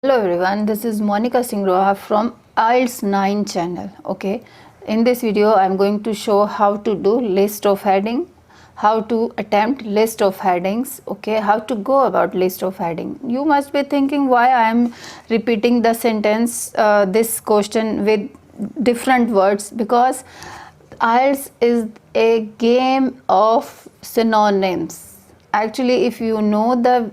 Hello everyone, this is Monica Singh Roha from IELTS 9 channel. Okay, in this video I am going to show how to do list of heading, how to attempt list of headings. Okay, how to go about list of heading. You must be thinking why I am repeating the sentence, this question with different words, because IELTS is a game of synonyms. Actually, if you know the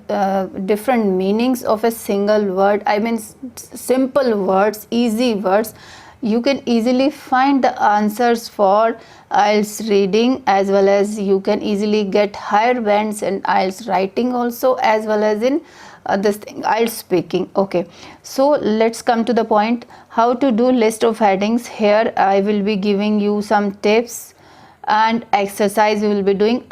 different meanings of a single word, I mean simple words, easy words, you can easily find the answers for IELTS reading, as well as you can easily get higher bands in IELTS writing also, as well as in this thing IELTS speaking. Okay, so let's come to the point, how to do list of headings. Here I will be giving you some tips and exercise. We will be doing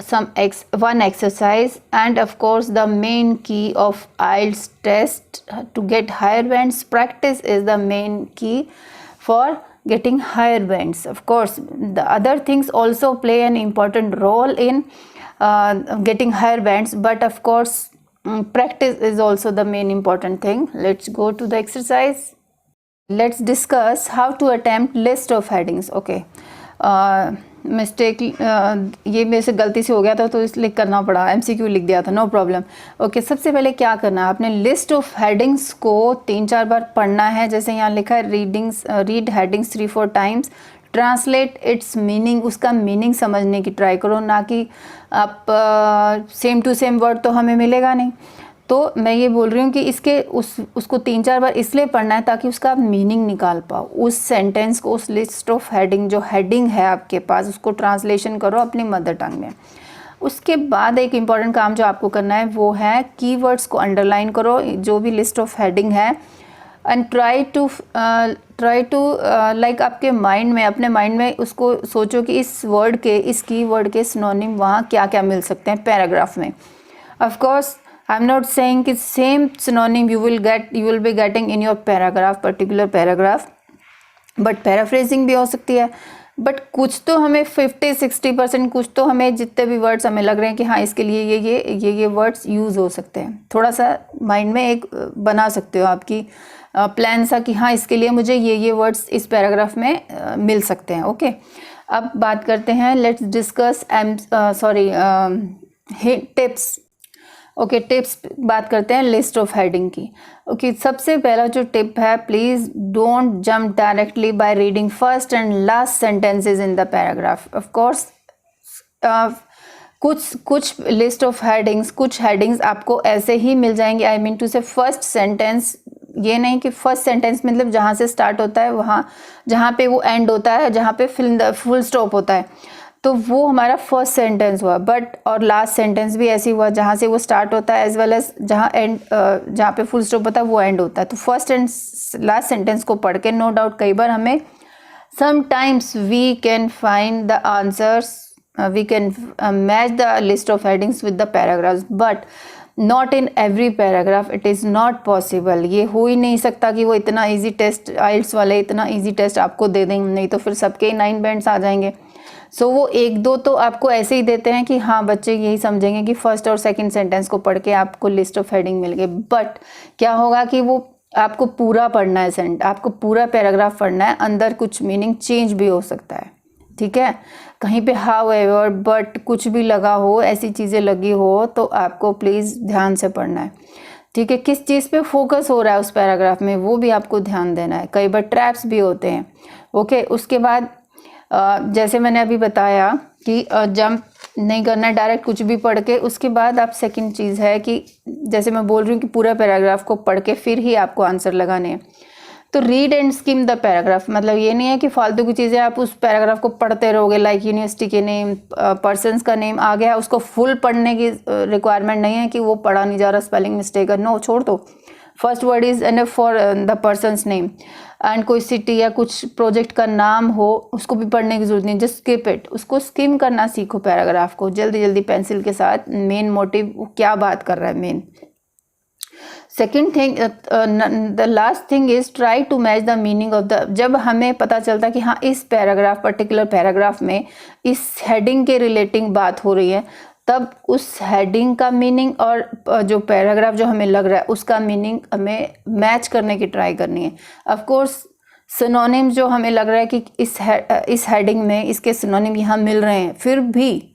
one exercise, and of course the main key of IELTS test to get higher bands. Practice is the main key for getting higher bands. Of course the other things also play an important role in getting higher bands, but of course practice is also the main important thing. Let's go to the exercise. Let's discuss how to attempt list of headings. Okay, mistake ये मेरे से गलती से हो गया था तो इसलिए करना पड़ा, MCQ लिख दिया था, नो प्रॉब्लम. ओके, सबसे पहले क्या करना है, आपने लिस्ट ऑफ हेडिंग्स को 3-4 बार पढ़ना है. जैसे यहाँ लिखा है read headings 3-4 times, translate it's meaning, उसका मीनिंग समझने की ट्राई करो, ना कि आप सेम टू सेम वर्ड तो हमें मिलेगा नहीं. तो मैं ये बोल रही हूँ कि उसको 3-4 बार इसलिए पढ़ना है ताकि उसका आप मीनिंग निकाल पाओ. उस सेंटेंस को, उस लिस्ट ऑफ हेडिंग जो हेडिंग है आपके पास, उसको ट्रांसलेशन करो अपनी मदर टंग में. उसके बाद एक इम्पॉर्टेंट काम जो आपको करना है वो है कीवर्ड्स को अंडरलाइन करो जो भी लिस्ट ऑफ हेडिंग है, एंड ट्राई टू लाइक आपके माइंड में, अपने माइंड में उसको सोचो कि इस वर्ड के, इस कीवर्ड के सिनोनिम वहाँ क्या क्या मिल सकते हैं पैराग्राफ में. Of course I am not saying कि same synonym you will be getting in your paragraph, particular paragraph, but paraphrasing भी हो सकती है. बट कुछ तो हमें 50-60% कुछ तो हमें जितने भी वर्ड्स हमें लग रहे हैं कि हाँ इसके लिए ये वर्ड्स यूज़ हो सकते हैं. थोड़ा सा माइंड में एक बना सकते हो आपकी प्लान सा कि हाँ इसके लिए मुझे ये वर्ड्स इस पैराग्राफ में मिल सकते हैं. ओके, अब बात करते हैं, let's discuss tips. Okay, tips बात करते हैं लिस्ट ऑफ हेडिंग की. ओके, सबसे पहला जो टिप है, please don't jump directly by reading first and last sentences in the paragraph. Of course कुछ लिस्ट ऑफ हेडिंग्स, कुछ हेडिंग्स आपको ऐसे ही मिल जाएंगे. आई मीन टू से फर्स्ट सेंटेंस, ये नहीं कि फर्स्ट सेंटेंस मतलब जहाँ से स्टार्ट होता है वहाँ, जहाँ पे वो एंड होता है, जहाँ पे फुल स्टॉप होता है, तो वो हमारा फर्स्ट सेंटेंस हुआ. बट और लास्ट सेंटेंस भी ऐसे हुआ जहाँ से वो स्टार्ट होता है एज वेल एज जहाँ पे फुल स्टॉप होता है वो एंड होता है. तो फर्स्ट एंड लास्ट सेंटेंस को पढ़ के नो डाउट कई बार हमें sometimes we can find the answers, we can match the list of headings with the paragraphs, but not in every paragraph. It is not possible. ये हो ही नहीं सकता कि वो इतना ईजी टेस्ट, आइल्स वाले इतना ईजी टेस्ट आपको दे देंगे, नहीं तो फिर सबके 9 बैंड्स आ जाएंगे. सो वो 1-2 तो आपको ऐसे ही देते हैं कि हाँ बच्चे यही समझेंगे कि फर्स्ट और सेकंड सेंटेंस को पढ़ के आपको लिस्ट ऑफ हेडिंग मिल गई. बट क्या होगा कि वो आपको पूरा पढ़ना है, आपको पूरा पैराग्राफ पढ़ना है, अंदर कुछ मीनिंग चेंज भी हो सकता है. ठीक है, कहीं पे हाउएवर, बट कुछ भी लगा हो, ऐसी चीज़ें लगी हो तो आपको प्लीज़ ध्यान से पढ़ना है. ठीक है, किस चीज़ पे फोकस हो रहा है उस पैराग्राफ में वो भी आपको ध्यान देना है. कई बार ट्रैप्स भी होते हैं. ओके, उसके बाद जैसे मैंने अभी बताया कि जंप नहीं करना है डायरेक्ट कुछ भी पढ़ के. उसके बाद आप सेकंड चीज़ है कि जैसे मैं बोल रही हूँ कि पूरा पैराग्राफ को पढ़ के फिर ही आपको आंसर लगाने हैं. तो read and scheme the paragraph, मतलब ये नहीं है कि फालतू की चीज़ें आप उस पैराग्राफ को पढ़ते रहोगे. लाइक यूनिवर्सिटी के नेम, पर्सनस का नेम आ गया, उसको फुल पढ़ने की रिक्वायरमेंट नहीं है कि वो पढ़ा नहीं जा रहा, स्पेलिंग मिस्टेक है, नो, छोड़ दो. First word is enough for the persons name, and कोई सिटी या कुछ प्रोजेक्ट का नाम हो उसको भी पढ़ने की जरूरत नहीं, जस्ट स्किप इट. उसको स्किम करना सीखो पैराग्राफ को जल्दी जल्दी पेंसिल के साथ. मेन मोटिव क्या बात कर रहा है, main. Second thing, the last thing is try to match the meaning of the. जब हमें पता चलता कि हाँ इस पैराग्राफ, पर्टिकुलर पैराग्राफ में इस हेडिंग के रिलेटिंग बात हो रही है, तब उस हेडिंग का मीनिंग और जो पैराग्राफ जो हमें लग रहा है उसका मीनिंग हमें मैच करने की ट्राई करनी है। ऑफ कोर्स सिनोनिम जो हमें लग रहा है कि इस हेडिंग में इसके सिनोनिम यहाँ मिल रहे हैं, फिर भी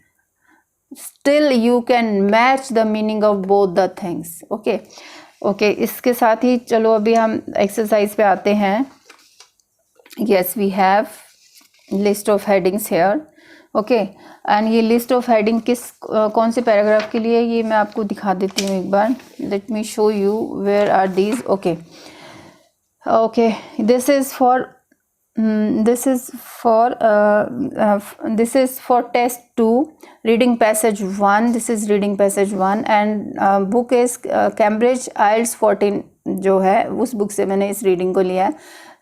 still you can match the meaning of both the things. Okay, इसके साथ ही चलो अभी हम एक्सरसाइज पे आते हैं। Yes, we have list of headings here. Okay, and ये लिस्ट ऑफ हेडिंग कौन से पैराग्राफ के लिए, ये मैं आपको दिखा देती हूँ एक बार। Let me show you where are these. Okay, this is for test 2 reading passage 1। This is reading passage 1 and book is Cambridge IELTS 14 जो है, उस बुक से मैंने इस रीडिंग को लिया है।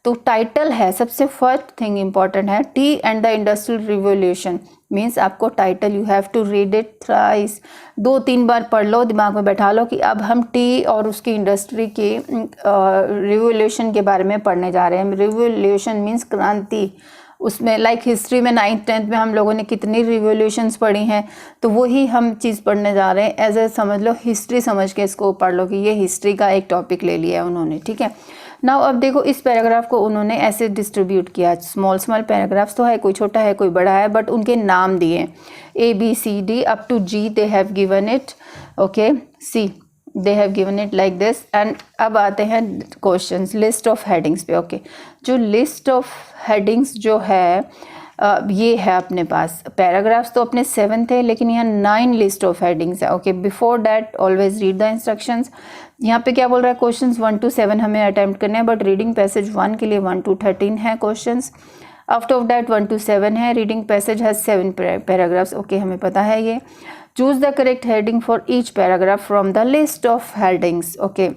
तो टाइटल है, सबसे फर्स्ट थिंग इम्पॉर्टेंट है, tea and the industrial revolution. Means आपको title you have to read it thrice, 2-3 बार पढ़ लो, दिमाग में बैठा लो कि अब हम टी और उसकी इंडस्ट्री के रिवोल्यूशन के बारे में पढ़ने जा रहे हैं। रिवोल्यूशन मीन्स क्रांति। उसमें लाइक हिस्ट्री में 9th 10th में हम लोगों ने कितनी रिवोल्यूशंस पढ़ी हैं, तो वही हम चीज़ पढ़ने जा रहे हैं। एज ए समझ लो हिस्ट्री समझ के इसको पढ़ लो कि ये हिस्ट्री का एक टॉपिक ले लिया है उन्होंने, ठीक है। नाउ अब देखो इस पैराग्राफ को उन्होंने ऐसे डिस्ट्रीब्यूट किया, स्मॉल पैराग्राफ्स तो है, कोई छोटा है कोई बड़ा है, बट उनके नाम दिए ABCD up to G they have given it. Okay, see they have given it like this. And अब आते हैं क्वेश्चंस लिस्ट ऑफ हेडिंग्स पे। ओके, जो लिस्ट ऑफ हेडिंग्स जो है ये है अपने पास। पैराग्राफ्स तो अपने 7 थे, लेकिन यहाँ 9 लिस्ट ऑफ हेडिंग्स है। Okay, before that always read the instructions. यहाँ पे क्या बोल रहा है, क्वेश्चंस 1 to 7 हमें अटेम्प्ट करने हैं, बट रीडिंग पैसेज 1 के लिए 1 to 13 है questions. After of that 1 to 7 है। रीडिंग पैसेज है 7 पैराग्राफ्स। ओके, हमें पता है ये। Choose the correct heading for each paragraph from the list of headings. Okay,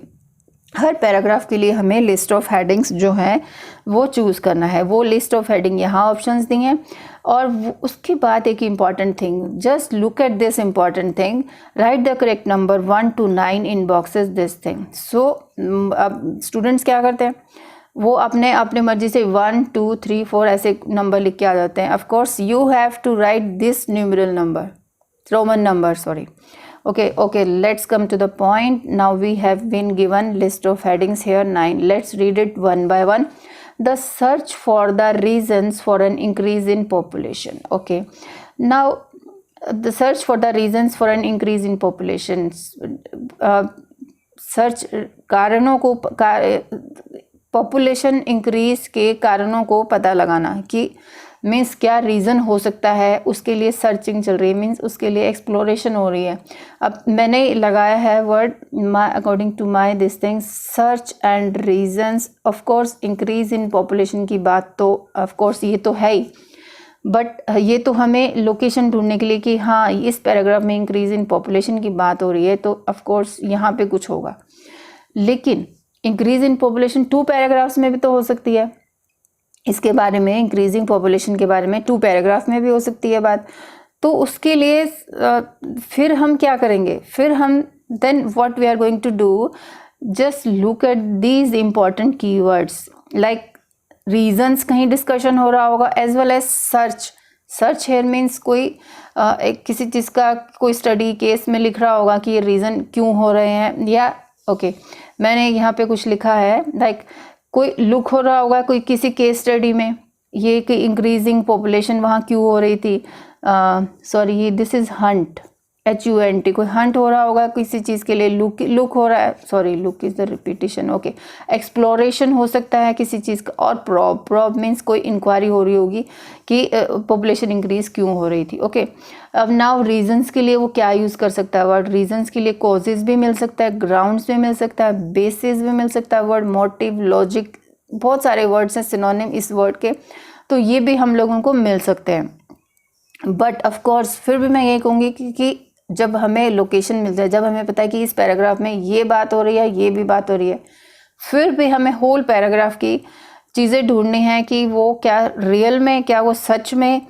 her paragraph के लिए हमें लिस्ट ऑफ हेडिंग्स जो है वो चूज़ करना है। वो लिस्ट ऑफ हेडिंग यहाँ ऑप्शंस दी हैं। और उसके बाद एक important thing, just look at this important thing, write the correct number 1 to 9 in boxes this thing. So अब स्टूडेंट्स क्या करते हैं, वो अपने मर्जी से 1 2 3 4 ऐसे नंबर लिख के आ जाते हैं। Of course you have to write this numeral number, Roman number, sorry. Okay, let's come to the point. Now we have been given list of headings here 9. Let's read it one by one. The search for the reasons for an increase in population. Okay, now the search for the reasons for an increase in population. Search कारणों को, population increase के कारणों को पता लगाना कि means क्या reason हो सकता है, उसके लिए सर्चिंग चल रही है, मीन्स उसके लिए एक्सप्लोरेशन हो रही है। अब मैंने लगाया है word according to my this thing, search and reasons. Of course increase in population की बात तो ऑफ कोर्स ये तो है ही, बट ये तो हमें लोकेशन ढूंढने के लिए कि हाँ इस पैराग्राफ में इंक्रीज इन पॉपुलेशन की बात हो रही है, तो ऑफ कोर्स यहाँ पे कुछ होगा। लेकिन इंक्रीज इन पॉपुलेशन 2 पैराग्राफ्स में भी तो हो सकती है, इसके बारे में इंक्रीजिंग पॉपुलेशन के बारे में 2 पैराग्राफ में भी हो सकती है बात। तो उसके लिए फिर हम क्या करेंगे, फिर हम then what we are going to do, just look at these important keywords like reasons, कहीं डिस्कशन हो रहा होगा, as well as search here means कोई किसी चीज़ का कोई स्टडी केस में लिख रहा होगा कि ये रीज़न क्यों हो रहे हैं, या ओके मैंने यहाँ पे कुछ लिखा है लाइक कोई लुक हो रहा होगा कोई किसी केस स्टडी में, ये कि इंक्रीजिंग पॉपुलेशन वहाँ क्यों हो रही थी। Sorry, this is Hunt, HUNT, कोई हंट हो रहा होगा किसी चीज़ के लिए, लुक हो रहा है, sorry look is the repetition. Okay, exploration हो सकता है किसी चीज़ का, और प्रॉब मीन्स कोई इंक्वायरी हो रही होगी कि पॉपुलेशन इंक्रीज क्यों हो रही थी। ओके, अब नाउ रीजंस के लिए वो क्या यूज़ कर सकता है वर्ड, रीजंस के लिए कॉजेज भी मिल सकता है, ग्राउंड्स भी मिल सकता है, बेसिस भी मिल सकता है वर्ड, मोटिव, लॉजिक, बहुत सारे वर्ड्स हैं सिनोनिम इस वर्ड के, तो ये भी हम लोगों को मिल सकते हैं। बट ऑफ कोर्स फिर भी मैं ये कहूँगी कि जब हमें लोकेशन मिल जाए, जब हमें पता है कि इस पैराग्राफ में ये बात हो रही है, ये भी बात हो रही है, फिर भी हमें होल पैराग्राफ की चीज़ें ढूंढनी है कि वो क्या रियल में, क्या वो सच में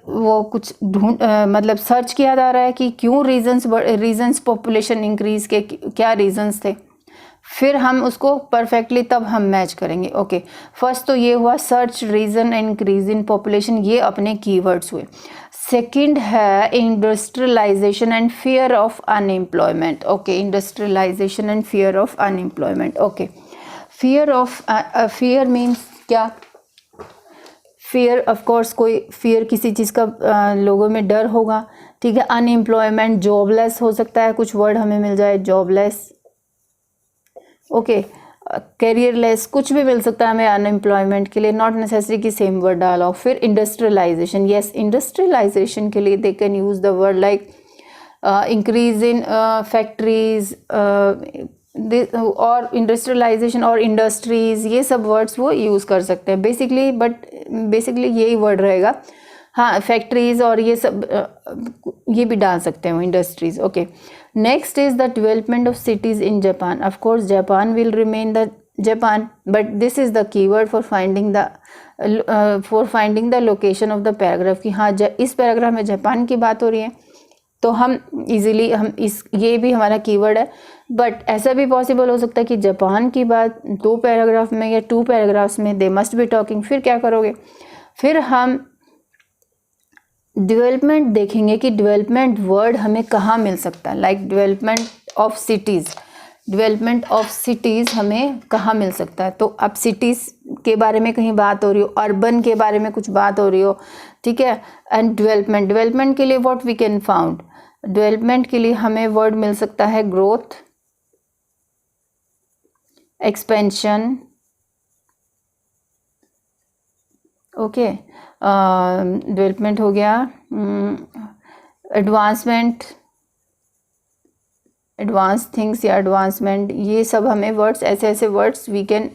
वो कुछ मतलब सर्च किया जा रहा है कि क्यों रीजंस पॉपुलेशन इंक्रीज के क्या रीजंस थे, फिर हम उसको परफेक्टली तब हम मैच करेंगे। ओके, फर्स्ट तो ये हुआ search reason increase in population, ये अपने कीवर्ड्स हुए। सेकंड है industrialisation and fear of unemployment. Okay, industrialisation and fear of unemployment. Okay, fear means क्या? फियर ऑफ कोर्स, कोई फियर किसी चीज़ का लोगों में डर होगा, ठीक है। अनएम्प्लॉयमेंट जॉबलेस हो सकता है, कुछ वर्ड हमें मिल जाए, जॉबलेस। ओके, कैरियरलेस, कुछ भी मिल सकता है हमें अनएम्प्लॉयमेंट के लिए, नॉट नेसेसरी कि सेम वर्ड डालो। फिर इंडस्ट्रियलाइजेशन, यस, इंडस्ट्रियलाइजेशन के लिए they can use the word like increase in factories और इंडस्ट्रियलाइजेशन और इंडस्ट्रीज, ये सब वर्ड्स वो यूज़ कर सकते हैं बेसिकली, बट बेसिकली यही वर्ड रहेगा। हाँ, फैक्ट्रीज और ये सब ये भी डाल सकते हैं वो, industries. Okay, next is the development of cities in Japan. Of course Japan will remain the Japan, but this is the keyword for finding the location of the paragraph, कि हाँ इस पैराग्राफ में जापान की बात हो रही है, तो हम इजीली ये भी हमारा कीवर्ड है। बट ऐसा भी पॉसिबल हो सकता है कि जापान की बात 2 पैराग्राफ में या 2 पैराग्राफ्स में दे मस्ट बी टॉकिंग। फिर क्या करोगे? फिर हम डेवलपमेंट देखेंगे कि डेवलपमेंट वर्ड हमें कहाँ मिल सकता है, like development of cities. Development of cities हमें कहाँ मिल सकता है? तो अब सिटीज़ के बारे में कहीं बात हो रही हो, अर्बन के बारे में कुछ बात हो रही हो, ठीक है। एंड डेवलपमेंट के लिए what we can found, development के लिए हमें वर्ड मिल सकता है ग्रोथ, एक्सपेंशन, ओके, डेवलपमेंट हो गया, एडवांसमेंट, एडवांस थिंग्स या एडवांसमेंट, ये सब हमें वर्ड्स, ऐसे words we can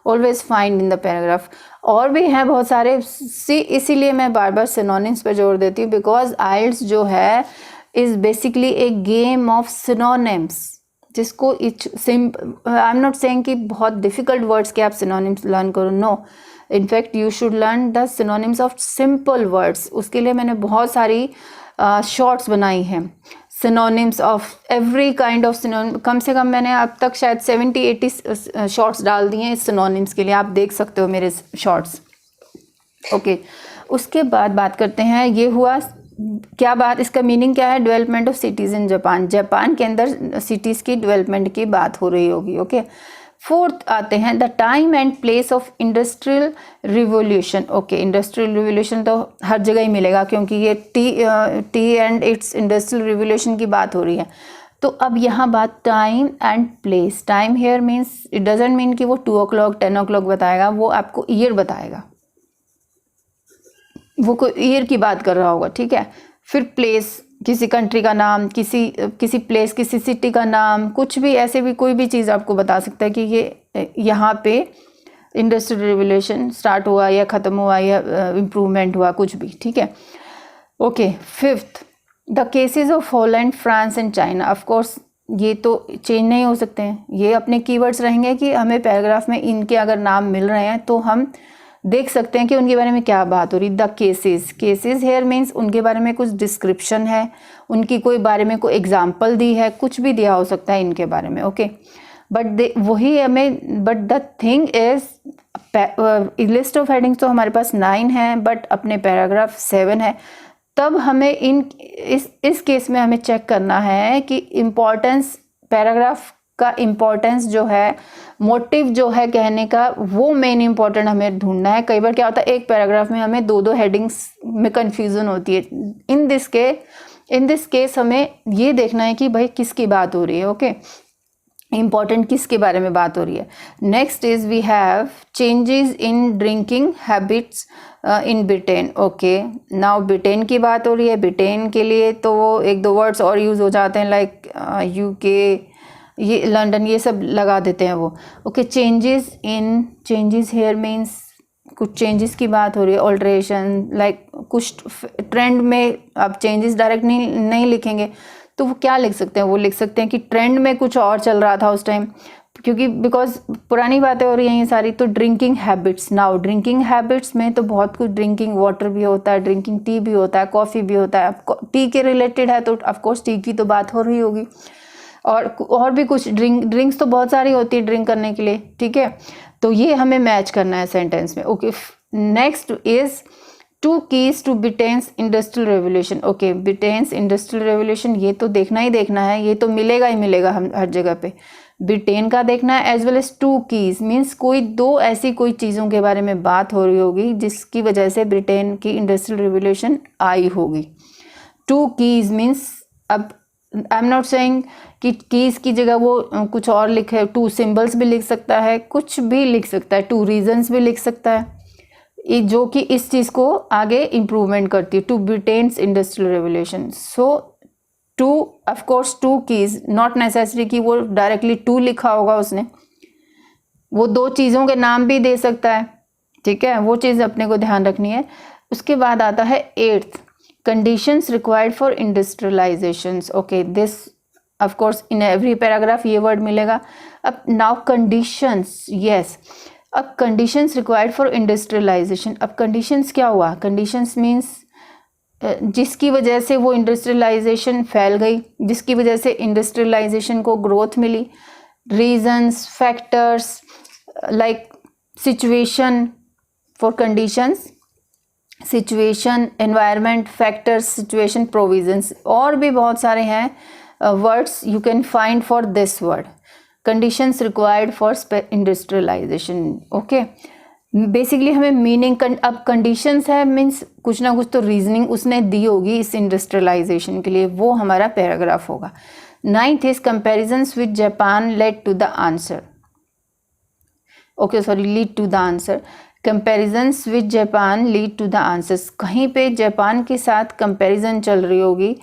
always find in the paragraph. और भी हैं बहुत सारे, इसीलिए मैं बार बार सिनोनिम्स पर जोर देती हूँ, बिकॉज आइल्स जो है is basically A game of synonyms, जिसको आई एम नॉट सेइंग कि बहुत डिफ़िकल्ट वर्ड्स के आप सिनोनिम्स लर्न करो, no, in fact you should learn the synonyms of simple words. उसके लिए मैंने बहुत सारी शॉर्ट्स बनाई हैं, synonyms of every kind of synonym, कम से कम मैंने अब तक शायद 70-80 शॉर्ट्स डाल दिए हैं इस सिनोनिम्स के लिए, आप देख सकते हो मेरे शॉर्ट्स। ओके, उसके बाद बात करते हैं, ये हुआ क्या बात, इसका मीनिंग क्या है? Development of cities in Japan, Japan के अंदर सिटीज़ की डेवलपमेंट की बात हो रही होगी। ओके, फोर्थ आते हैं the time and place of industrial revolution. Okay, industrial revolution तो हर जगह ही मिलेगा, क्योंकि ये T and it's industrial revolution की बात हो रही है। तो अब यहाँ बात time and place, time here means, it doesn't mean कि वो 2 o'clock 10 o'clock बताएगा, वो आपको ईयर बताएगा, वो कोई ईयर की बात कर रहा होगा, ठीक है। फिर प्लेस, किसी कंट्री का नाम, किसी प्लेस, किसी सिटी का नाम, कुछ भी, ऐसे भी कोई भी चीज़ आपको बता सकता है कि ये यहाँ पे इंडस्ट्रियल रिवोल्यूशन स्टार्ट हुआ या ख़त्म हुआ या इम्प्रूवमेंट हुआ, कुछ भी, ठीक है। Okay, fifth the cases of Holland, France and China. Of course ये तो चेंज नहीं हो सकते हैं, ये अपने कीवर्ड्स रहेंगे कि हमें पैराग्राफ में इनके अगर नाम मिल रहे हैं तो हम देख सकते हैं कि उनके बारे में क्या बात हो रही। The cases, cases here means उनके बारे में कुछ डिस्क्रिप्शन है, उनकी कोई बारे में कोई एग्जाम्पल दी है, कुछ भी दिया हो सकता है इनके बारे में। ओके, बट वही हमें, but the thing is list of headings तो हमारे पास 9 है, बट अपने पैराग्राफ 7 है। तब हमें इस केस में हमें चेक करना है कि इम्पोर्टेंस, पैराग्राफ का इम्पोर्टेंस जो है, मोटिव जो है कहने का, वो मेन इम्पोर्टेंट हमें ढूंढना है। कई बार क्या होता है, एक पैराग्राफ में हमें 2 हेडिंग्स में कन्फ्यूज़न होती है। इन दिस केस हमें ये देखना है कि भाई किसकी बात हो रही है। ओके, इम्पॉर्टेंट किसके बारे में बात हो रही है। Next is we have changes in drinking habits in Britain. Okay, now Britain की बात हो रही है, ब्रिटेन के लिए तो वो 1-2 वर्ड्स और यूज़ हो जाते हैं, लाइक यूके, ये लंदन, ये सब लगा देते हैं वो। ओके, चेंजेस हेयर मीन्स कुछ चेंजेस की बात हो रही है, ऑल्ट्रेशन, लाइक कुछ ट्रेंड में आप चेंजेस डायरेक्ट नहीं लिखेंगे, तो वो क्या लिख सकते हैं, वो लिख सकते हैं कि ट्रेंड में कुछ और चल रहा था उस टाइम, क्योंकि बिकॉज पुरानी बातें हो रही हैं ये सारी। तो drinking habits, now drinking habits में तो बहुत कुछ, ड्रिंकिंग वाटर भी होता है, ड्रिंकिंग टी भी होता है, कॉफ़ी भी होता है। टी के रिलेटेड है तो ऑफकोर्स टी की तो बात हो रही होगी, और भी कुछ ड्रिंक्स तो बहुत सारी होती है ड्रिंक करने के लिए, ठीक है। तो ये हमें मैच करना है सेंटेंस में। Okay, next is 2 keys to Britain's industrial revolution. Okay, Britain's industrial revolution ये तो देखना ही देखना है, ये तो मिलेगा ही मिलेगा हम हर जगह पे। ब्रिटेन का देखना है as well as 2 keys means कोई दो ऐसी कोई चीज़ों के बारे में बात हो रही होगी जिसकी वजह से ब्रिटेन की इंडस्ट्रियल रेवोल्यूशन आई होगी। 2 कीज मीन्स, अब आई एम नॉट सेइंग कि कीज की जगह वो कुछ और लिखे, 2 सिंबल्स भी लिख सकता है, कुछ भी लिख सकता है, 2 रीजन्स भी लिख सकता है, जो कि इस चीज़ को आगे इम्प्रूवमेंट करती है, to Britain's industrial revolution. So 2 of course 2 keys, not necessary कि वो डायरेक्टली 2 लिखा होगा उसने, वो 2 चीज़ों के नाम भी दे सकता है, ठीक है, वो चीज़ अपने को ध्यान रखनी है। उसके बाद आता है 8th, conditions required for industrialisations. Okay, this of course in every paragraph ये वर्ड मिलेगा। अब नाउ कंडीशंस, यस, अब कंडीशंस रिक्वायर्ड फॉर इंडस्ट्रियलाइजेशन। अब कंडीशंस क्या हुआ, कंडीशंस मीन्स जिसकी वजह से वो इंडस्ट्रियलाइजेशन फैल गई, जिसकी वजह से इंडस्ट्रियलाइजेशन को ग्रोथ मिली। Reasons, factors like situation for conditions, situation, environment, factors, situation, provisions, और भी बहुत सारे हैं words you can find for this word, conditions required for industrialisation. Okay, basically हमें मीनिंग, अब कंडीशंस है मीन्स कुछ ना कुछ तो रीजनिंग उसने दी होगी इस इंडस्ट्रियलाइजेशन के लिए, वो हमारा पैराग्राफ होगा। 9th is comparisons with Japan led to the answer. Okay sorry, lead to the answer. Comparisons with Japan lead to the answers, कहीं पे जापान के साथ कंपेरिजन चल रही होगी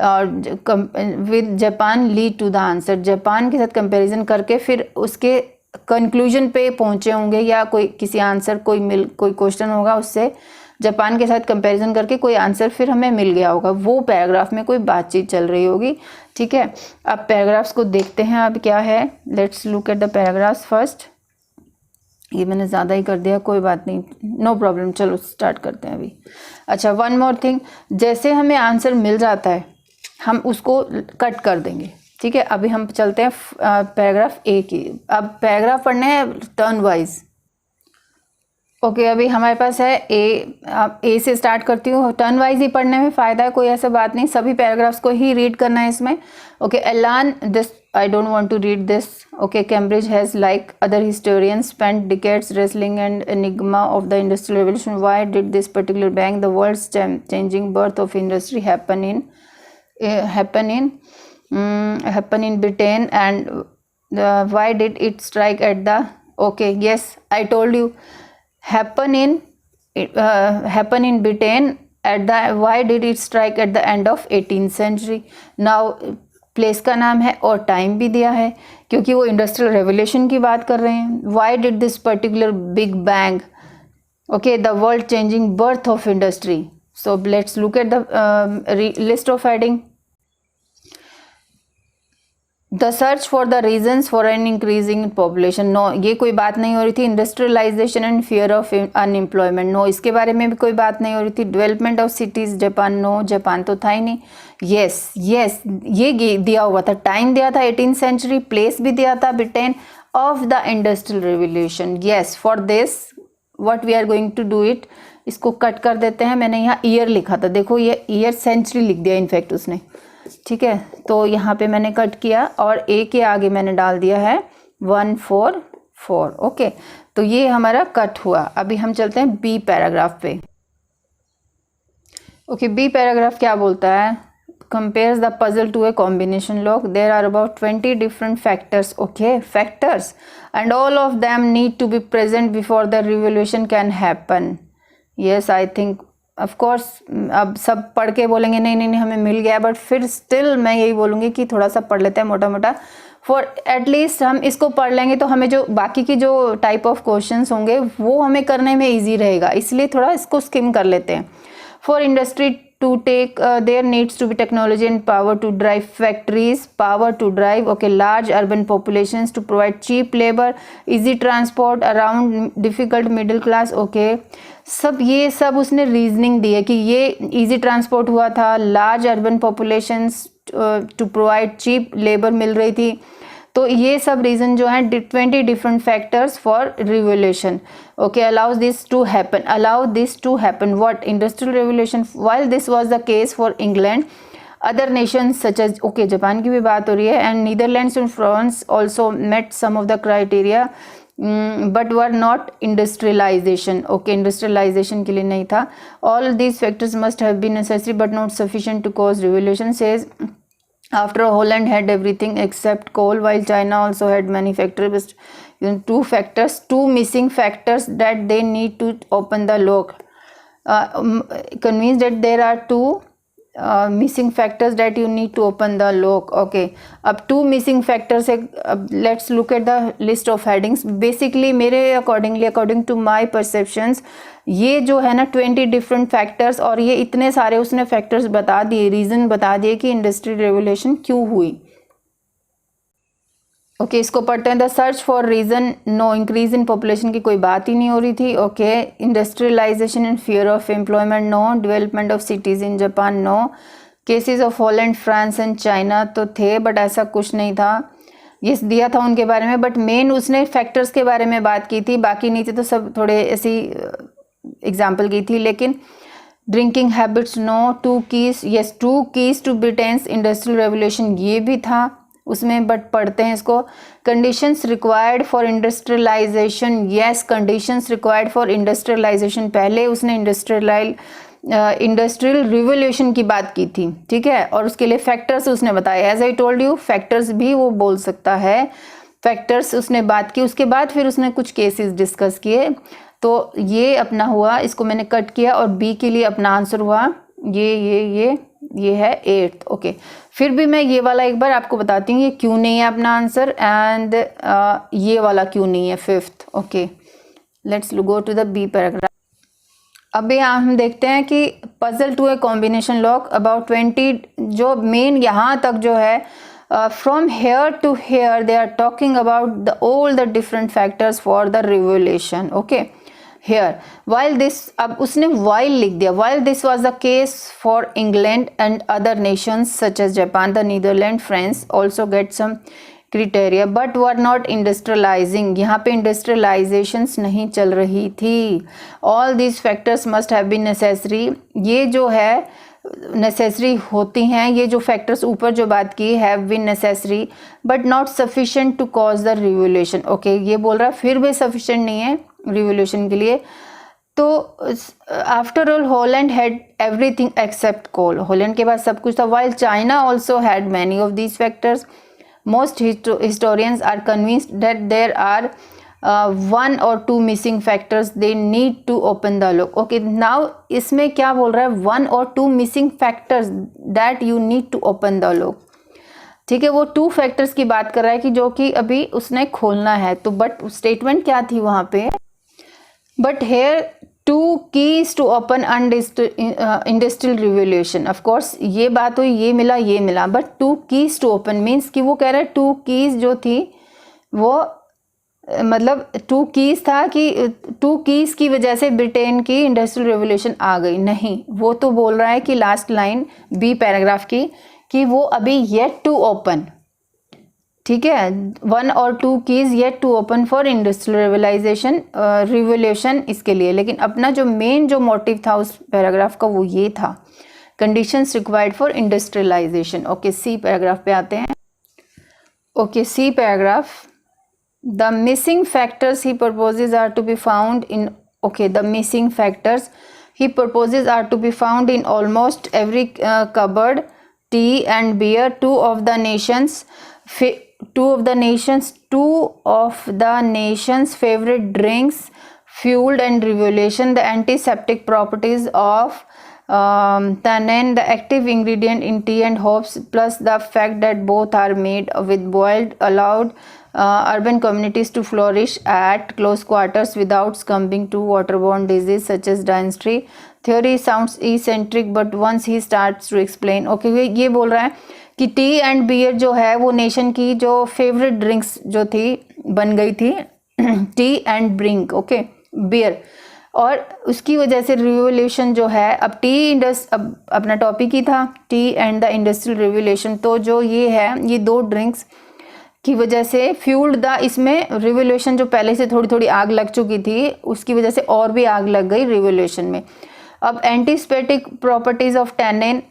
और with Japan lead to the answer, Japan के साथ कंपेरिजन करके फिर उसके कंक्लूजन पे पहुंचे होंगे, या कोई किसी आंसर कोई क्वेश्चन होगा उससे जापान के साथ कंपैरिजन करके कोई आंसर फिर हमें मिल गया होगा, वो पैराग्राफ में कोई बातचीत चल रही होगी, ठीक है। अब पैराग्राफ्स को देखते हैं अब क्या है, let's look at the paragraphs first. ये मैंने ज़्यादा ही कर दिया, कोई बात नहीं, नो प्रॉब्लम, चलो स्टार्ट करते हैं अभी। अच्छा, वन मोर थिंग, जैसे हमें आंसर मिल जाता है हम उसको कट कर देंगे, ठीक है। अभी हम चलते हैं पैराग्राफ ए की। अब पैराग्राफ पढ़ने हैं टर्न वाइज। ओके, अभी हमारे पास है ए से स्टार्ट करती हूँ, टर्न वाइज ही पढ़ने में फ़ायदा है, कोई ऐसा बात नहीं, सभी पैराग्राफ्स को ही रीड करना है इसमें। ओके, एलान this, I don't want to read this. Okay, Cambridge has like other historians spent decades wrestling and enigma of the industrial revolution. Why did this particular bang, the world's changing birth of industry happen in Britain, and why did it strike at the, okay, yes, I told you, happen in Britain at the, why did it strike at the end of 18th century. Now place का नाम है और time भी दिया है क्योंकि वो industrial revolution की बात कर रहे हैं। Why did this particular big bang, okay, the world changing birth of industry. So let's look at the list of heading. The search for the reasons for an increasing population, no, ये कोई बात नहीं हो रही थी। Industrialisation and fear of unemployment, no, इसके बारे में भी कोई बात नहीं हो रही थी। Development of cities Japan, no, Japan तो था ही नहीं। यस यस, ये दिया हुआ था, टाइम दिया था 18th सेंचुरी, प्लेस भी दिया था Britain of the industrial revolution. Yes, for this what we are going to do it, इसको कट कर देते हैं। मैंने यहाँ ईयर लिखा था, देखो ये ईयर सेंचुरी लिख दिया इनफैक्ट उसने, ठीक है, तो यहाँ पे मैंने कट किया और ए के आगे मैंने डाल दिया है 144। ओके, तो ये हमारा कट हुआ। अभी हम चलते हैं बी पैराग्राफ पे। ओके, बी पैराग्राफ क्या बोलता है, compares the puzzle to a combination lock. There are about 20 different factors, okay, factors, and all of them need to be present before the revolution can happen. Yes, I think of course, अब सब पढ़ के बोलेंगे नहीं नहीं नहीं हमें मिल गया, बट फिर स्टिल मैं यही बोलूँगी कि थोड़ा सा पढ़ लेते हैं मोटा मोटा, फॉर एटलीस्ट हम इसको पढ़ लेंगे तो हमें जो बाकी की जो टाइप ऑफ क्वेश्चंस होंगे वो हमें करने में ईजी रहेगा, इसलिए थोड़ा इसको स्किम कर लेते हैं। For industry to take, there needs to be technology and power to drive factories, power to drive, okay, large urban populations to provide cheap labor, easy transport around difficult middle class, okay, सब ये सब उसने reasoning दी है कि ये easy transport हुआ था, large urban populations to provide cheap labor मिल रही थी, तो ये सब रीज़न जो है 20 different factors for revolution. Okay, allow this to happen. What? Industrial revolution. While this was the case for England, other nations such as, okay Japan की भी बात हो रही है, and Netherlands and France also met some of the criteria but were not industrialisation. Okay, industrialisation के लिए नहीं था. All these factors must have been necessary but not sufficient to cause revolution. Says after Holland had everything except coal, while China also had many factors. Two missing factors that they need to open the lock. Convinced that there are two missing factors that you need to open the lock. Okay, अब two missing factors है. Let's look at the list of headings. Basically मेरे according to my perceptions, ये जो है ना 20 different factors, और ये इतने सारे उसने फैक्टर्स बता दिए, रीज़न बता दिए कि इंडस्ट्रियल रेवोल्यूशन क्यों हुई. ओके, इसको पढ़ते हैं. The search for reason. No, increase in population की कोई बात ही नहीं हो रही थी. Okay, industrialisation and fear of employment. No. Development of cities in Japan. No. Cases of Holland, France and China तो थे, बट ऐसा कुछ नहीं था. ये दिया था उनके बारे में, बट मेन उसने फैक्टर्स के बारे में बात की थी, बाकी नहीं थे तो सब थोड़े ऐसी एग्जाम्पल की थी. लेकिन drinking habits. No. 2 keys. Yes, 2 keys to Britain's industrial revolution, ये भी था उसमें, बट पढ़ते हैं इसको. Conditions required for industrialisation. Yes, conditions required for industrialisation. पहले उसने इंडस्ट्रियल रिवोल्यूशन की बात की थी, ठीक है, और उसके लिए फैक्टर्स उसने बताया. As I told you, factors भी वो बोल सकता है. फैक्टर्स उसने बात की, उसके बाद फिर उसने कुछ केसेस डिस्कस किए. तो ये अपना हुआ, इसको मैंने कट किया, और बी के लिए अपना आंसर हुआ ये है 8th. ओके, फिर भी मैं ये वाला एक बार आपको बताती हूँ ये क्यों नहीं है अपना आंसर, एंड ये वाला क्यों नहीं है 5th. Okay, let's go to the B paragraph. अब यहाँ हम देखते हैं कि puzzle to a combination lock. About 20 जो मेन यहाँ तक जो है, from here to here they are talking about all the different factors for the revolution. Okay, here while this, अब उसने while लिख दिया. while this was the case for England and other nations such as Japan, the Netherlands, France also get some criteria but were not industrializing. यहाँ पे industrializations नहीं चल रही थी. all these factors must have been necessary. ये जो है necessary होती हैं, ये जो फैक्टर्स ऊपर जो बात की, have been necessary but not sufficient to cause the revolution. Okay, ये बोल रहा है फिर भी सफिशिएंट नहीं है रिवोल्यूशन के लिए. तो after all Holland had everything except coal. Holland के पास सब कुछ था. While China also had many of these factors. Most historians are convinced that there are 1 or 2 missing factors they need to open the lock. Okay, now इसमें क्या बोल रहा है, 1 or 2 missing factors that you need to open the lock. ठीक है, वो 2 factors की बात कर रहा है कि जो कि अभी उसने खोलना है. तो बट स्टेटमेंट क्या थी वहाँ पे, but here 2 keys to open industrial revolution. Of course ये बात हुई, ये मिला, but 2 keys to open means कि वो कह रहा है 2 keys जो थी वो मतलब 2 कीज था कि 2 कीज की वजह से ब्रिटेन की इंडस्ट्रियल रेवोल्यूशन आ गई. नहीं, वो तो बोल रहा है कि लास्ट लाइन बी पैराग्राफ की कि वो अभी येट टू ओपन. ठीक है, 1 or 2 keys yet to open for industrial revolution इसके लिए. लेकिन अपना जो मेन जो मोटिव था उस पैराग्राफ का वो ये था, conditions required for industrialisation. Okay, C paragraph पे आते हैं. Okay, C paragraph. The missing factors he proposes are to be found in, okay, the missing factors he proposes are to be found in almost every cupboard. Tea and beer, two of the nation's favorite drinks, fueled and revolution. The antiseptic properties of tannin, the active ingredient in tea and hops, plus the fact that both are made with boiled, allowed urban communities to flourish at close quarters without succumbing to waterborne disease such as dysentery. Theory sounds eccentric but once he starts to explain. Okay, ये बोल रहा है कि T and beer जो है वो nation की जो फेवरेट ड्रिंक्स जो थी बन गई थी, tea and drink. Okay, beer, और उसकी वजह से रिवोल्यूशन जो है, अब अब अपना टॉपिक ही था T and the industrial revolution. तो जो ये है, ये 2 ड्रिंक्स की वजह से फ्यूल्ड द, इसमें रिवोल्यूशन जो पहले से थोड़ी थोड़ी आग लग चुकी थी उसकी वजह से और भी आग लग गई रिवोल्यूशन में। अब एंटीसेप्टिक प्रॉपर्टीज ऑफ टेनिन,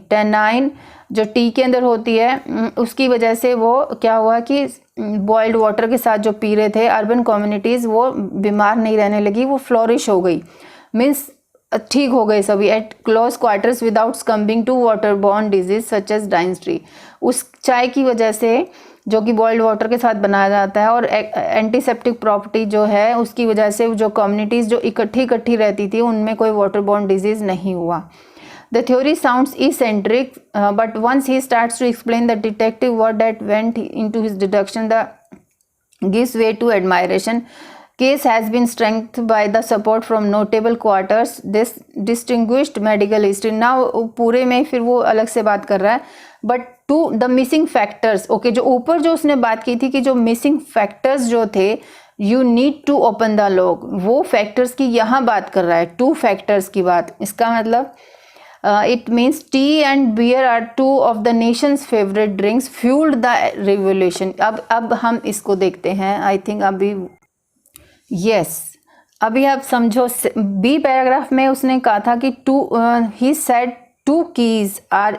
टेनाइन जो टी के अंदर होती है उसकी वजह से वो क्या हुआ कि बॉइल्ड वाटर के साथ जो पी रहे थे अर्बन कम्युनिटीज़ वो बीमार नहीं रहने लगी, वो फ्लोरिश हो गई, मीन्स ठीक हो गए सभी at close quarters without succumbing to water borne disease such as dysentery. उस चाय की वजह से जो कि बॉइल्ड वाटर के साथ बनाया जाता है और एंटीसेप्टिक प्रॉपर्टी जो है उसकी वजह से जो कम्युनिटीज़ जो इकट्ठी रहती थी उनमें कोई वाटर बॉर्न डिजीज़ नहीं हुआ। The theory sounds eccentric, but once he starts to explain the detective work that went into his deduction, the gives way to admiration. Case has been strengthened by the support from notable quarters. This distinguished medical history. Now पूरे में फिर वो अलग से बात कर रहा है, but to the missing factors. Okay, जो ऊपर जो उसने बात की थी कि जो missing factors जो थे, you need to open the log, वो factors की यहाँ बात कर रहा है, 2 factors की बात। इसका मतलब it means tea and beer are 2 of the nation's favorite drinks fueled the revolution. अब हम इसको देखते हैं। I think अभी yes, अभी आप समझो बी पैराग्राफ में उसने कहा था कि he said 2 keys are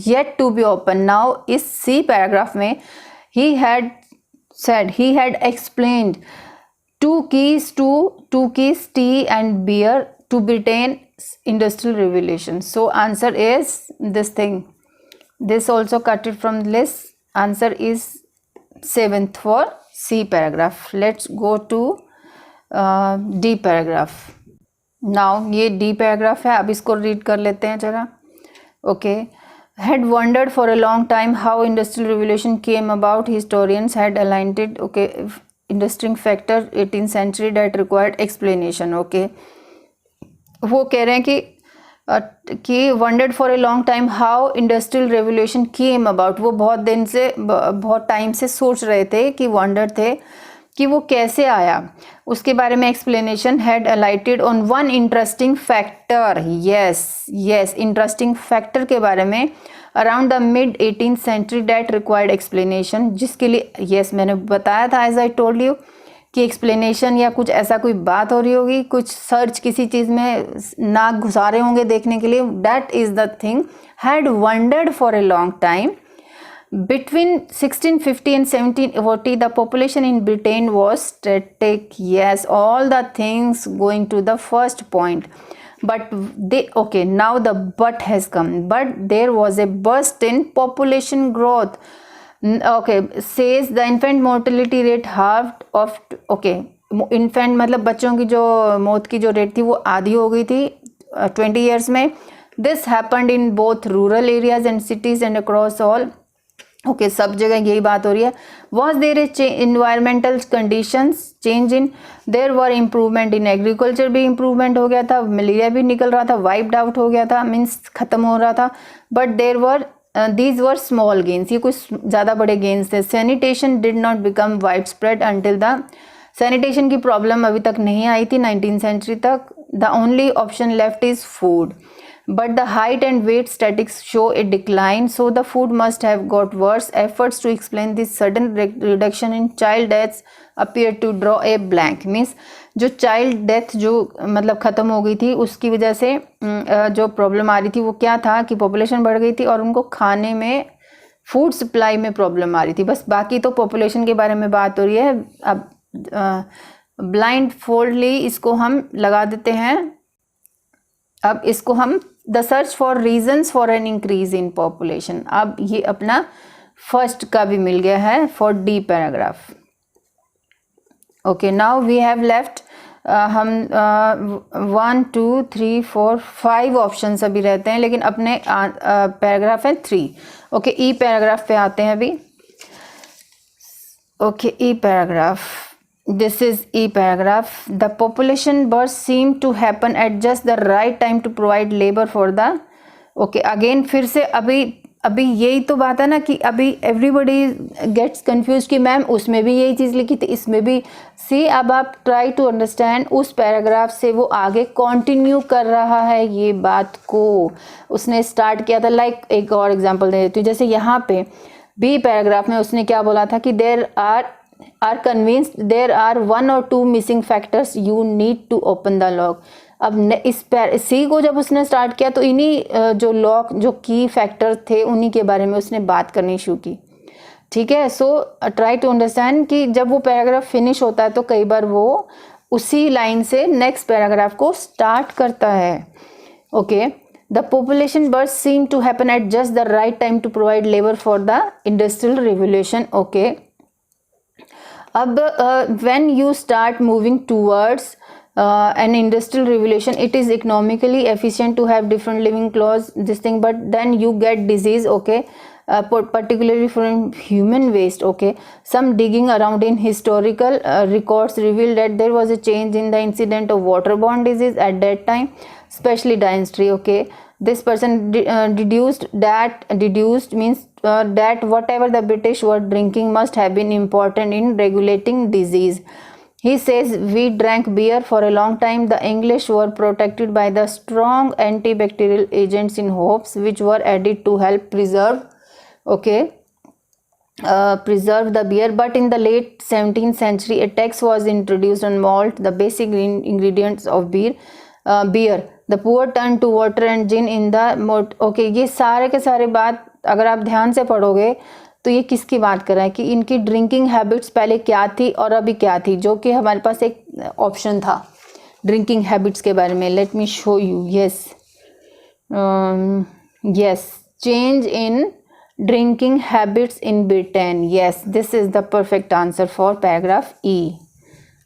yet to be opened. Now इस सी पैराग्राफ में he had explained 2 keys tea and beer to Britain industrial revolution. So answer is this thing. This also cut it from list. Answer is 7th for C paragraph. Let's go to D paragraph. Now ये D paragraph है, अब इसको read कर लेते हैं जरा. Okay. Had wondered for a long time how industrial revolution came about. Historians had aligned it. Okay. Interesting factor 18th century that required explanation. Okay. वो कह रहे हैं कि wondered for a long time how industrial revolution came about, वो बहुत time से सोच रहे थे कि वंडर थे कि वो कैसे आया, उसके बारे में explanation had alighted on one interesting factor. Yes interesting factor के बारे में around the mid 18th century that required explanation, जिसके लिए मैंने बताया था एज आई टोल्ड यू कि एक्सप्लेनेशन या कुछ ऐसा कोई बात हो रही होगी, कुछ सर्च किसी चीज़ में नाक घुसा रहे होंगे देखने के लिए। That is the thing had wondered for a long time. Between 1650 and 1740, the population in Britain was static. Yes, all the things going to the first point. But now the but has come. But there was a burst in population growth. Okay, says the infant mortality rate halved of, infant मतलब बच्चों की जो मौत की जो rate थी वो आधी हो गई थी 20 years में. This happened in both rural areas and cities and across all. सब जगह यही बात हो रही है. Was there a environmental conditions change in? There were improvement in agriculture, भी improvement हो गया था, मलेरिया भी निकल रहा था, wiped out हो गया था, मीन्स ख़त्म हो रहा था. But there were these were small gains, ये कुछ ज़्यादा बड़े gains थे. Sanitation did not become widespread until the sanitation की problem अभी तक नहीं आई थी 19th century तक. The only option left is food. But the height and weight statistics show a decline, so the food must have got worse. Efforts to explain this sudden reduction in child deaths appear to draw a blank. Means जो child death जो मतलब ख़त्म हो गई थी उसकी वजह से जो प्रॉब्लम आ रही थी वो क्या था कि पॉपुलेशन बढ़ गई थी और उनको खाने में फूड सप्लाई में प्रॉब्लम आ रही थी. बस बाकी तो पॉपुलेशन के बारे में बात हो रही है. अब ब्लाइंड फोल्डली इसको हम लगा देते हैं. अब इसको हम the search for reasons for an increase in population. अब ये अपना फर्स्ट का भी मिल गया है for D paragraph. Okay, now we have left हम 1 2 3 4 5 ऑप्शंस अभी रहते हैं, लेकिन अपने पैराग्राफ है 3. ओके, ई पैराग्राफ पे आते हैं अभी. Okay, E paragraph. This is E paragraph. The population burst seemed to happen at just the right time to provide labor for the. Okay, again फिर से अभी यही तो बात है ना कि अभी everybody gets confused कि मैम उसमें भी यही चीज़ लिखी थी, इसमें भी. See, अब आप try to understand उस पैराग्राफ से वो आगे continue कर रहा है ये बात को. उसने start किया था. लाइक एक और एग्जाम्पल दे देती हूँ. जैसे यहाँ पे बी पैराग्राफ में उसने क्या बोला था कि there are convinced there are 1 or 2 missing factors you need to open the lock. अब इस सी को जब उसने स्टार्ट किया तो इन्हीं जो लॉक जो की फैक्टर थे उन्हीं के बारे में उसने बात करनी शुरू की। ठीक है, सो ट्राई टू अंडरस्टैंड कि जब वो पैराग्राफ फिनिश होता है तो कई बार वो उसी लाइन से नेक्स्ट पैराग्राफ को स्टार्ट करता है। Okay, the population burst seem to happen at just the right time to provide labour for the industrial revolution. Okay, अब when you start moving towards an industrial revolution, it is economically efficient to have different living clause this thing, but then you get disease. Okay, particularly from human waste. Okay, some digging around in historical records revealed that there was a change in the incident of waterborne disease at that time, especially dysentery. Okay, this person deduced means that whatever the British were drinking must have been important in regulating disease. He says we drank beer for a long time. The English were protected by the strong antibacterial agents in hops, which were added to help preserve the beer. But in the late 17th century, a tax was introduced on malt, the basic ingredients of beer. The poor turned to water and gin in the malt. Okay, ये सारे के सारे बात अगर आप ध्यान से पढ़ोगे तो ये किसकी बात कर रहा है कि इनकी ड्रिंकिंग हैबिट्स पहले क्या थी और अभी क्या थी, जो कि हमारे पास एक ऑप्शन था ड्रिंकिंग हैबिट्स के बारे में। Late me show you. Yes, change in drinking habits in Britain. Yes, this is the perfect answer for paragraph E.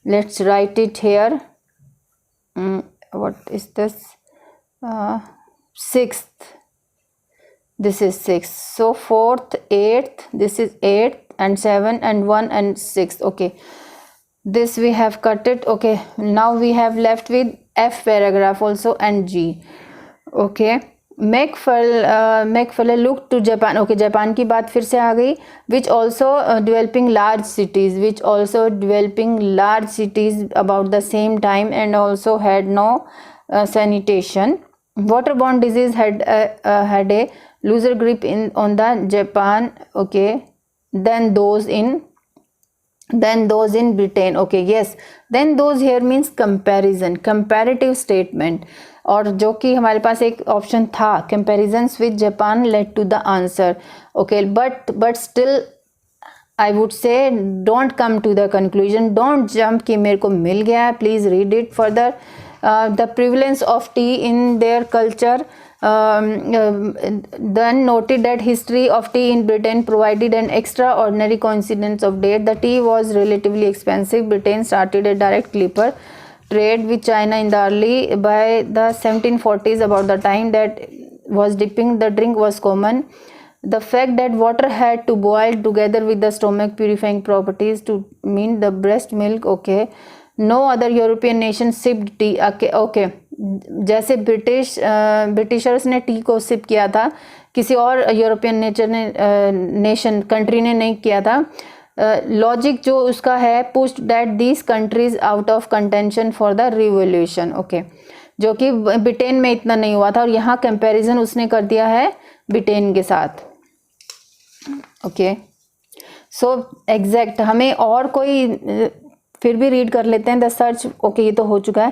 Let's write it here. What is this? 6th. This is 6th. So 4th, 8th, this is 8th and 7 and 1 and 6th. Okay, this we have cut it. Okay, now we have left with F paragraph also and G. Okay, Macfarlane looked to Japan. Okay, Japan की बात फिर से आ गई। which also developing large cities about the same time and also had no sanitation. Waterborne disease had a looser grip on the Japan. Okay, than those in Britain. Okay, yes, then those here means comparison, comparative statement, और जो कि हमारे पास एक option था comparisons with Japan led to the answer. Okay, but still I would say don't come to the conclusion, don't jump कि मेरे को मिल गया। please read it further. The prevalence of tea in their culture, then noted that history of tea in Britain provided an extraordinary coincidence of date. The tea was relatively expensive. Britain started a direct clipper trade with China in the by the 1740s. About the time that was dipping the drink was common. The fact that water had to boil together with the stomach purifying properties to mean the breast milk. Okay, no other European nation sipped tea. Okay, जैसे Britishers ने T को SIP किया था, किसी और European country ने नहीं किया था। लॉजिक जो उसका है, pushed that these countries out of contention for the revolution. Okay, जो कि ब्रिटेन में इतना नहीं हुआ था और यहाँ कंपैरिजन उसने कर दिया है ब्रिटेन के साथ। ओके, सो एग्जैक्ट हमें और कोई फिर भी रीड कर लेते हैं। The search. ओके, ये तो हो चुका है।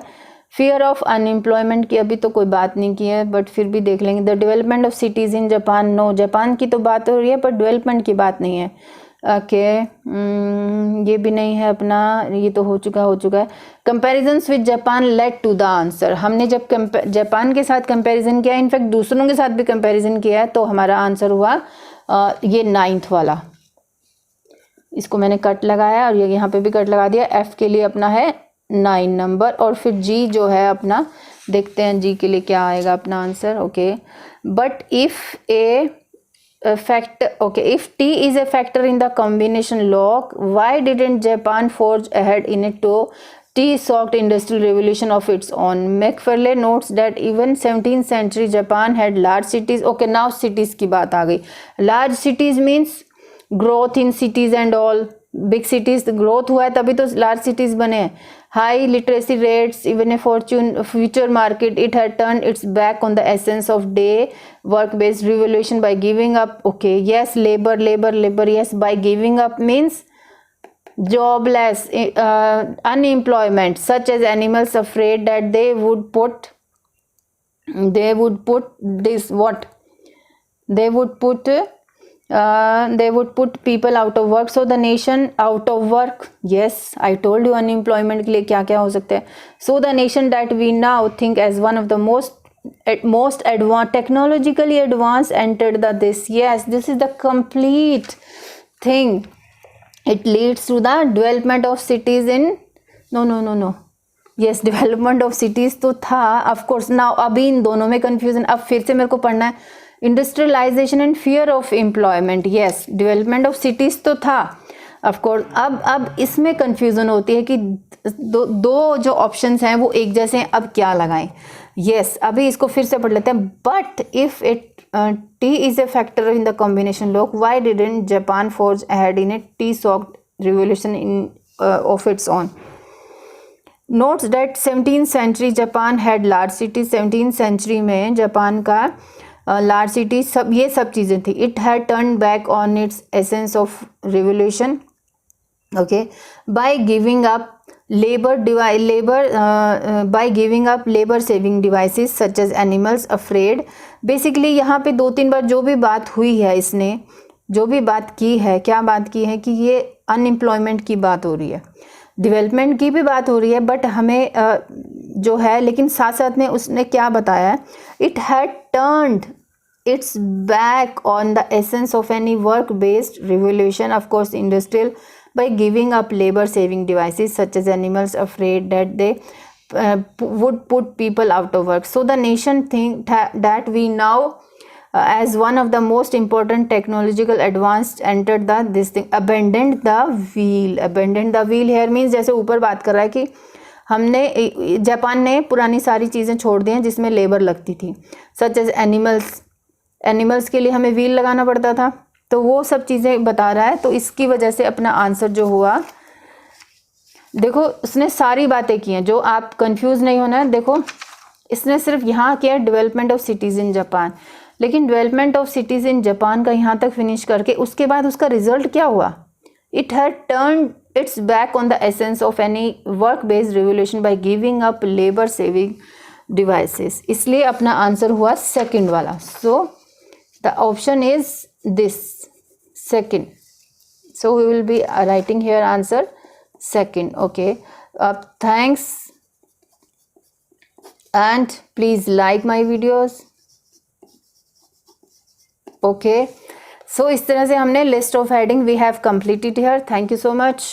फियर ऑफ अनएम्प्लॉयमेंट की अभी तो कोई बात नहीं की है, बट फिर भी देख लेंगे। The development of cities in Japan. No, Japan की तो बात हो रही है पर डेवलपमेंट की बात नहीं है। ओके, ये भी नहीं है अपना, ये तो हो चुका है। Comparisons with Japan led to the answer. हमने जब जापान के साथ कंपैरिजन किया, इनफैक्ट दूसरों के साथ भी कंपैरिजन किया है, तो हमारा आंसर हुआ ये 9th वाला। इसको मैंने कट लगाया और ये यहाँ पे भी कट लगा दिया। एफ के लिए अपना है 9 नंबर। और फिर जी जो है अपना, देखते हैं जी के लिए क्या आएगा अपना answer. Okay, but if if tea is a factor in the combination lock, why didn't Japan forge ahead in a tea-soaked industrial revolution of its own? Macfarlane notes that even 17th century Japan had large cities. Okay, now cities की बात आ गई। Large cities means growth in cities and all, big cities growth हुआ है तभी तो large cities बने हैं. High literacy rates, even a future market, it had turn its back on the essence of day work based revolution by giving up. Okay, yes, labour, yes, by giving up means jobless, unemployment, such as animals afraid that they would put this what they would put people out of work. So the nation out of work, yes, I told you unemployment के लिए क्या क्या हो सकते हैं. So the nation that we now think as one of the most advanced, technologically advanced, entered this. Yes, this is the complete thing. It leads to the development of cities in no. Yes, development of cities तो था, of course. Now अभी इन दोनों में confusion, अब फिर से मेरे को पढ़ना है. Industrialisation and fear of employment, yes, development of cities तो था, ऑफ कोर्स. अब इसमें कंफ्यूजन होती है कि दो जो ऑप्शंस हैं वो एक जैसे हैं, अब क्या लगाएं. यस, अभी इसको फिर से पढ़ लेते हैं. But if it tea is a factor in the combination lock, why didn't Japan forge ahead in a tea soaked revolution in of its own. Notes that 17th century Japan had large cities. 17th century में Japan का large city ये सब चीज़ें थी. It had turn back on its essence of revolution, okay, by giving up labour saving devices such as animals afraid. Basically यहाँ पे 2-3 बार जो भी बात हुई है, इसने जो भी बात की है, क्या बात की है कि ये अनएम्प्लॉयमेंट की बात हो रही है, डेवलपमेंट की भी बात हो रही है, बट हमें जो है, लेकिन साथ साथ में उसने क्या बताया है, it had turned its back on the essence of any work based revolution, of course industrial, by giving up labour saving devices such as animals afraid that they would put people out of work. So the nation think that we now as one of the most important technological advanced entered this thing, abandoned the wheel here means जैसे ऊपर बात कर रहा है कि हमने, Japan ने पुरानी सारी चीज़ें छोड़ दी हैं जिसमें लेबर लगती थी, सच एज एनिमल्स के लिए हमें व्हील लगाना पड़ता था, तो वो सब चीज़ें बता रहा है. तो इसकी वजह से अपना आंसर जो हुआ, देखो उसने सारी बातें की हैं, जो आप कंफ्यूज नहीं होना है. देखो इसने सिर्फ यहाँ किया development of cities in Japan, लेकिन development of cities in Japan का यहाँ तक फिनिश करके उसके बाद उसका रिजल्ट क्या हुआ, it had turn its back on the essence of any work based revolution by giving up labour saving devices. इसलिए अपना आंसर हुआ सेकंड वाला. So the option is this second. So we will be writing here answer second. Okay, thanks and please like my videos. Okay, so इस तरह से हमने list of heading we have completed here. Thank you so much.